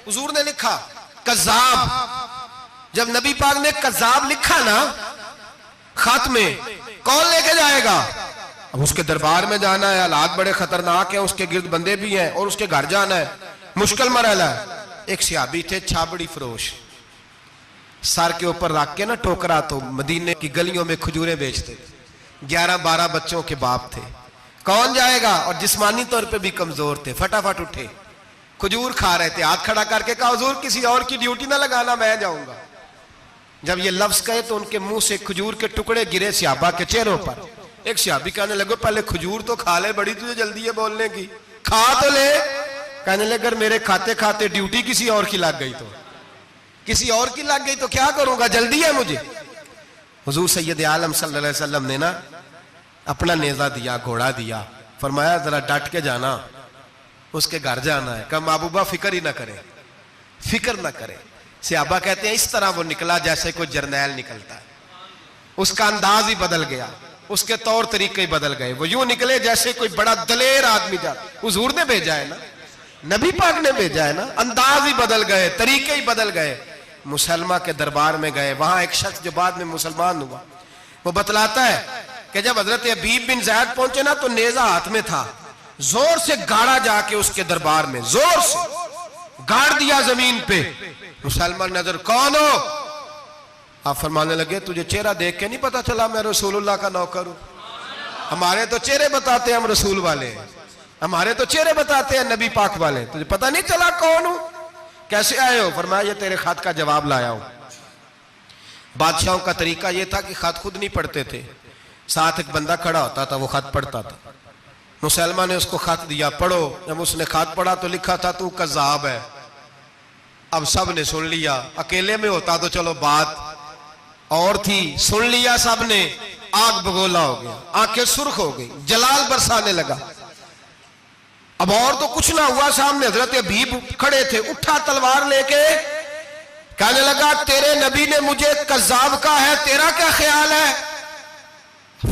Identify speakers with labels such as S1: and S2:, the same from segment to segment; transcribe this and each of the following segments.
S1: हुजूर ने लिखा कज़्ज़ाब। जब नबी पाक ने कज़्ज़ाब लिखा ना खत में, कौन लेके जाएगा? अब उसके दरबार में जाना है, हालात बड़े खतरनाक हैं, उसके गिर्द बंदे भी हैं और उसके घर जाना है, मुश्किल मरहला है। एक सहाबी थे छाबड़ी फरोश, सर के ऊपर रख के ना टोकरा, तो मदीने की गलियों में खजूरें बेचते, 11-12 बच्चों के बाप थे। कौन जाएगा? और जिस्मानी तौर पे भी कमजोर थे। फटाफट उठे, खजूर खा रहे थे, हाथ खड़ा करके कहा हुजूर किसी और की ड्यूटी ना लगाना, मैं जाऊंगा। जब ये लफ्ज कहे तो उनके मुंह से खजूर के टुकड़े गिरे सहाबा के चेहरों पर। एक सहाबी कहने लगे पहले खजूर तो खा ले, बड़ी तुझे जल्दी है बोलने की, खा तो ले। कहने लगे अगर मेरे खाते खाते ड्यूटी किसी और की लग गई, तो किसी और की लग गई तो क्या करूंगा, जल्दी है मुझे। हुजूर सैयद आलम सल्लल्लाहु अलैहि वसल्लम ने ना अपना नेजा दिया, घोड़ा दिया, फरमाया जरा डट के जाना, उसके घर जाना है। कहा महबूबा फिक्र ही ना करे, फिक्र ना करे। सहाबा कहते हैं इस तरह वो निकला जैसे कोई जर्नैल निकलता है, उसका अंदाज ही बदल गया, उसके तौर तरीके ही बदल गए। वो यूं निकले जैसे कोई बड़ा दलेर आदमी जाता। हुजूर ने भेजा है ना, नबी पाक ने भेजा है ना, अंदाज ही बदल गए, तरीके ही बदल गए। मुसलमा के दरबार में गए, वहां एक शख्स जो बाद में मुसलमान हुआ, वो बतलाता है कि जब हजरत हबीब बिन ज़ैद पहुंचे ना तो नेजा हाथ में था, जोर से गाड़ा जाके उसके दरबार में, जोर से गाड़ दिया जमीन पे। मुसलमान नजर, कौन हो? आप फरमाने लगे तुझे चेहरा देख के नहीं पता चला मैं रसूलुल्लाह का नौकर हूं? हमारे तो चेहरे बताते हैं हम रसूल वाले, हमारे तो चेहरे बताते हैं नबी पाक वाले, तुझे पता नहीं चला कौन हूं? कैसे आए हो? फरमाया ये तेरे खत का जवाब लाया हूं। बादशाहों का तरीका यह था कि खत खुद नहीं पढ़ते थे, साथ एक बंदा खड़ा होता था, वो खत पढ़ता था। मुसलमान ने उसको खत दिया, पढ़ो। जब उसने खत पढ़ा तो लिखा था तू कज़्ज़ाब है। अब सब ने सुन लिया, अकेले में होता तो चलो बात और थी, सुन लिया सब ने, आग बगोला हो गया, आंखें सुर्ख हो गई, जलाल बरसाने लगा। अब और तो कुछ ना हुआ, सामने हजरत हबीब खड़े थे, उठा तलवार लेके कहने लगा तेरे नबी ने मुझे कज़्ज़ाब कहा है, तेरा क्या ख्याल है?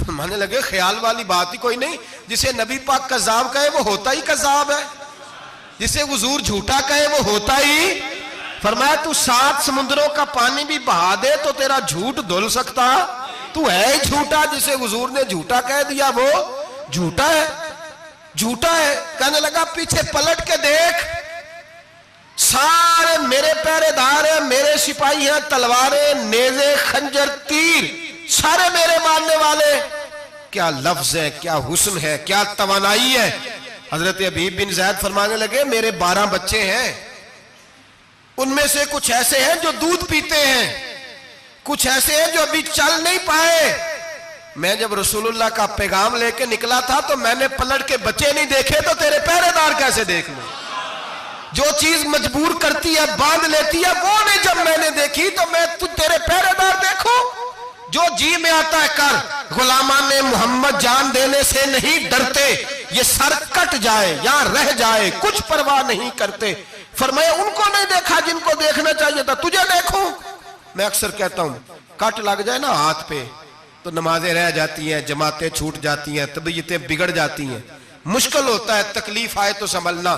S1: मानने लगे ख्याल वाली बात ही कोई नहीं, जिसे नबी पाक कज़्ज़ाब कहे वो होता ही कज़्ज़ाब है, जिसे हुजूर झूठा कहे वो होता ही। फरमाया तू 7 समुद्रों का पानी भी बहा दे तो तेरा झूठ धुल सकता, तू है ही झूठा, जिसे हुजूर ने झूठा कह दिया वो झूठा है, झूठा है। कहने लगा पीछे पलट के देख, सारे मेरे पहरेदार हैं, मेरे सिपाही हैं, तलवारें, नेज़े, खंजर, तीर सारे मेरे मानने वाले। क्या लफ्ज है, क्या हुस्न है, क्या तवानाई है। हजरत हबीब बिन ज़ैद फरमाने लगे मेरे 12 बच्चे हैं, उनमें से कुछ ऐसे हैं जो दूध पीते हैं, कुछ ऐसे हैं जो अभी चल नहीं पाए। मैं जब रसूलुल्लाह का पैगाम लेके निकला था तो मैंने पलट के बच्चे नहीं देखे, तो तेरे पहरेदार कैसे देख लूं? जो चीज मजबूर करती है, बांध लेती है, वो नहीं जब मैंने देखी तो मैं तेरे पहरेदार देखूं? जो जी में आता है कर, गुलामान ने मोहम्मद जान देने से नहीं डरते, ये सर कट जाए या रह जाए कुछ परवाह नहीं करते। फरमाया उनको नहीं देखा जिनको देखना चाहिए था, तुझे देखूं? मैं अक्सर कहता हूं कट लग जाए ना हाथ पे तो नमाजें रह जाती हैं, जमातें छूट जाती हैं, तबीयतें बिगड़ जाती हैं, मुश्किल होता है, तकलीफ आए तो संभलना।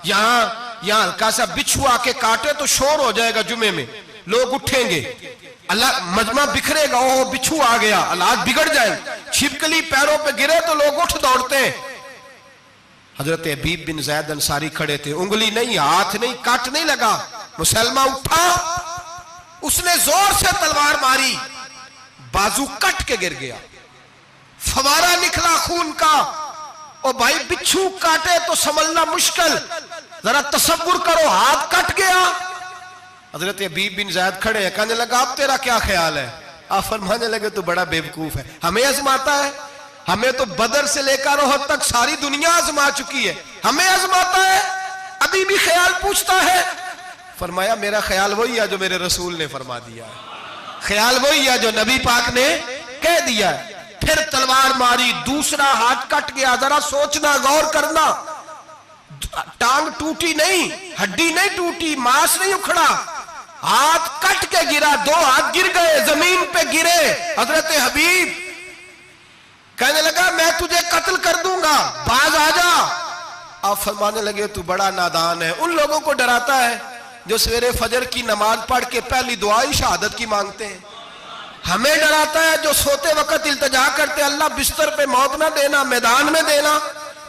S1: यहाँ हल्का सा बिच्छू आके काटे तो शोर हो जाएगा, जुमे में लोग उठेंगे, अल्लाह मजमा बिखरेगा, ओ बिच्छू आ गया, हालात बिगड़ जाए। छिपकली पैरों पे गिरे तो लोग उठ दौड़ते हैं। हजरत हबीब बिन ज़ैद अंसारी खड़े थे, उंगली नहीं, हाथ नहीं, काट नहीं लगा। मुसलमान उठा, उसने जोर से तलवार मारी, बाजू कट के गिर गया, फवारा निकला खून का। ओ भाई बिच्छू काटे तो संभलना मुश्किल, जरा तसव्वुर करो हाथ कट गया। हजरत हबीब बिन ज़ैद खड़े हैं, कहने लगा अब तेरा क्या ख्याल है? आप फरमाने लगे तू बड़ा बेवकूफ है, हमें आजमाता है, हमें तो बदर से लेकर ओहद तक सारी दुनिया आजमा चुकी है, हमें आजमाता है, अभी भी ख्याल पूछता है। फरमाया मेरा ख्याल वही है जो मेरे रसूल ने फरमा दिया है, ख्याल वही है जो नबी पाक ने कह दिया है। फिर तलवार मारी, दूसरा हाथ कट गया। जरा सोचना, गौर करना, टांग टूटी नहीं, हड्डी नहीं टूटी, मांस नहीं उखड़ा, हाथ कट के गिरा, 2 हाथ गिर गए, जमीन पे गिरे। हजरत हबीब कहने लगा मैं तुझे कत्ल कर दूंगा, बाज आ जा। आप फरमाने लगे तू बड़ा नादान है, उन लोगों को डराता है जो सवेरे फजर की नमाज पढ़ के पहली दुआ ही शहादत की मांगते हैं। हमें डराता है जो सोते वक्त इल्तिजा करते, अल्लाह बिस्तर पे मौत ना देना, मैदान में देना।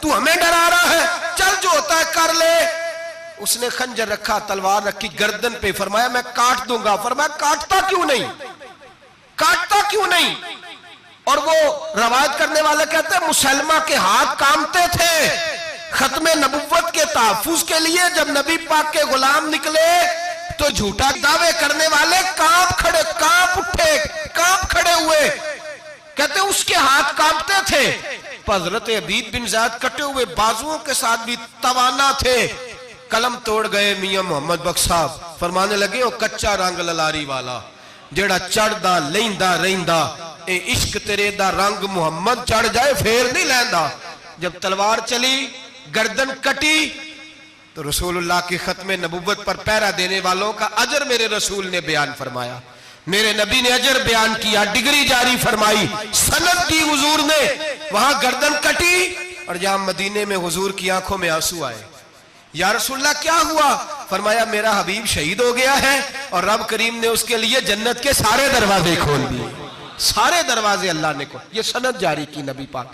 S1: तू हमें डरा रहा है, चल जो होता है कर ले। उसने खंजर रखा, तलवार रखी गर्दन पे, फरमाया मैं काट दूंगा। फरमाया काटता क्यों नहीं, काटता क्यों नहीं? और वो रवायत करने वाले कहते हैं मुसलमा के हाथ कांपते थे खत्मे नबुव्वत के तहफ्फुज के लिए। जब नबी पाक के गुलाम निकले तो झूठा दावे करने वाले कांप उठे, कांप खड़े हुए। कहते उसके हाथ कांपते थे। हज़रत अबीद बिन ज़ैद कटे हुए बाजुओं के साथ भी तवाना थे। कलम तोड़ गए मियां मोहम्मद बख्श साहब, फरमाने लगे ओ कच्चा रंग ललारी वाला जेड़ा चढ़दा लेंदा रहिंदा, ए इश्क तेरे दा रंग मुहम्मद चढ़ जाए फेर नहीं लैंदा। जब तलवार चली, गर्दन कटी, तो रसूलुल्लाह की खत्मे नबुव्वत पर पहरा देने वालों का अजर मेरे रसूल ने बयान फरमाया। मेरे नबी ने अजर बयान किया, डिग्री जारी फरमाई, सनद दी हुजूर ने। वहां गर्दन कटी और जहां मदीने में हुजूर की आंखों में आंसू आए। या रसूलल्लाह क्या हुआ? फरमाया मेरा हबीब शहीद हो गया है और रब करीम ने उसके लिए जन्नत के सारे दरवाजे खोल दिए, सारे दरवाजे अल्लाह ने खोल। ये सनद जारी की नबी पाक।